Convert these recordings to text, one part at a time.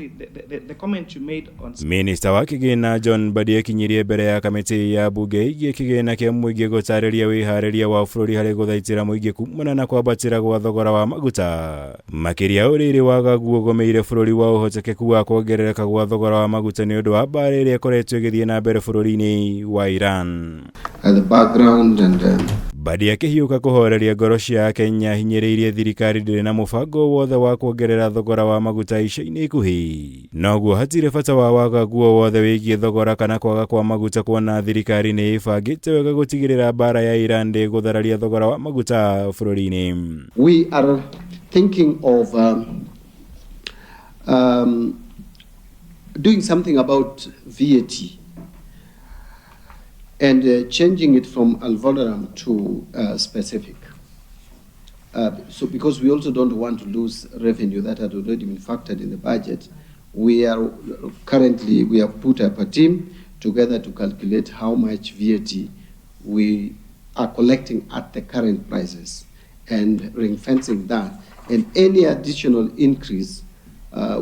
The comment you made on Minista wa KIGINA John Mbadi akinyirie mbere ya kamiti ya bunge igie KIGINA kia muingi gutariria wihariria wa bururi hari guthaitira muingi kumana na kwambatira gwa thogora wa maguta makiria uriri wagagu ugomeire bururi wa uhotekeku wa kuongerereka gwa thogora wa maguta ni undu wa mbara iria ikoretwo igithie na mbere bururi-ini wa Iran. The background and Mbadi akihiuka kuhoreria ngoro cia AKENYA hinyiriirie thirikari ndiri na mubango wothe wa kuongerera thogora wa maguta ica-ini ikuhi. Noguo hatire bata wa wagagu wothe wigie thogora kana kwaga kwa maguta kuona thirikari ni ibangite wega gutigirira mbara ya Iran ndi guthararia thogora wa maguta bururi-ini. We are thinking of doing something about VAT. And changing it from vulnerable to specific. So because we also don't want to lose revenue that had already been factored in the budget, we have put up a team together to calculate how much VAT we are collecting at the current prices and ring-fencing that. And any additional increase,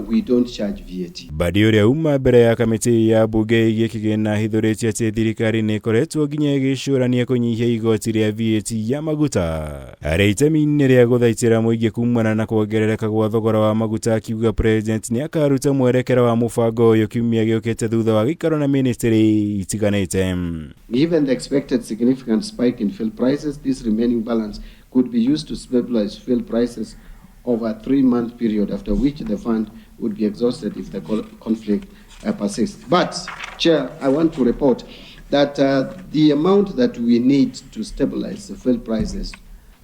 we don't charge VAT. Mbadi uria uma mbere ya kamiti ya bunge igie KIGINA hithuritie ati thirikari ni ikoretwo nginya igicurania kunyihia igoti ria VAT ya maguta. Aria itemi-ini ria guthaitira muingi kumana na kuongerereka gwa thogora wa maguta akiuga president ni akaruta mwerekera wa mubango uyu kiumia giukite thutha wa gikaro na ministry itiganite. Given the expected significant spike in fuel prices, this remaining balance could be used to stabilize fuel prices over a 3-month period, after which the fund would be exhausted if the conflict persists. But, Chair, I want to report that the amount that we need to stabilize the fuel prices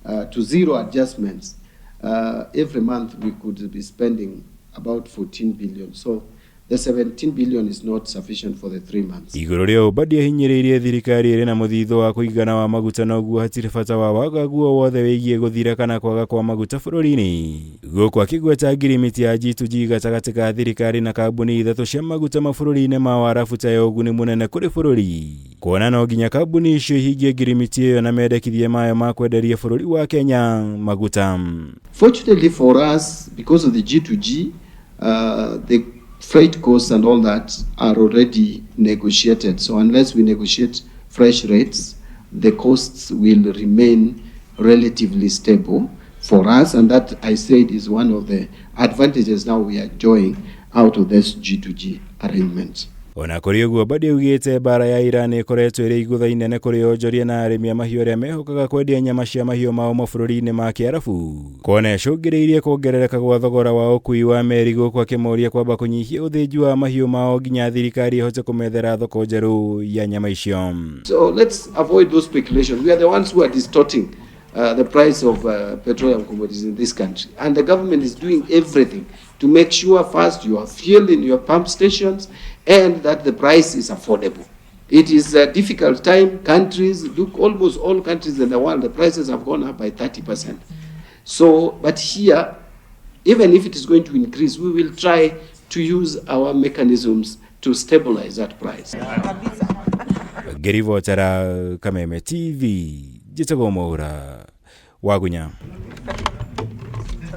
to zero adjustments, every month we could be spending about 14 billion. So the 17 billion is not sufficient for the 3 months. Iguru ria Mbadi hinyiriirie thirikari iri na muthitho wa kuigana wa maguta noguo hatire bata wa wagagu wothe wigie guthira kana kwaga kwa maguta bururi-ini. Guku akigweta ngirimiti ya G2G gatagati ka thirikari na kambuni ithatu cia maguta mabũrũri-inĩ mao arafuta ya ũguni munene kuri bũrũri. Kuona no nginya kambuni icio ihingie ngirimiti iyo na mendekithie mayo ma kwenderia bũrũri wa Kenya maguta. Fortunately for us, because of the G2G, the freight costs and all that are already negotiated. So unless we negotiate fresh rates, the costs will remain relatively stable for us. And that, I said, is one of the advantages now we are enjoying out of this G2G arrangement. Ona kuri uguo Mbadi ugite mbara ya Iran ikoretwo iri igutha inene kuri onjoria na arimi a mahiũ aria mehokaga kwendia nyama cia mahiũ mao mabũrũri-inĩ ma Kiarabu. Kuona icũngĩrĩirie kuongerereka gwa thogora wa ũkui wa meri gũkũ akĩmoria kwamba kũnyihia ũthĩnji wa mahiũ mao nginya thirikari ihote kũmethera thoko njerũ ya nyama icio. So let's avoid those speculations. We are the ones who are distorting the price of petroleum commodities in this country, and the government is doing everything to make sure first you have fuel in your pump stations and that the price is affordable. It is a difficult time. Countries, look, almost all countries in the world, the prices have gone up by 30%. So, but here, even if it is going to increase, we will try to use our mechanisms to stabilize that price. Gerivotera Kameme TV, Jitagomora, Wagunya.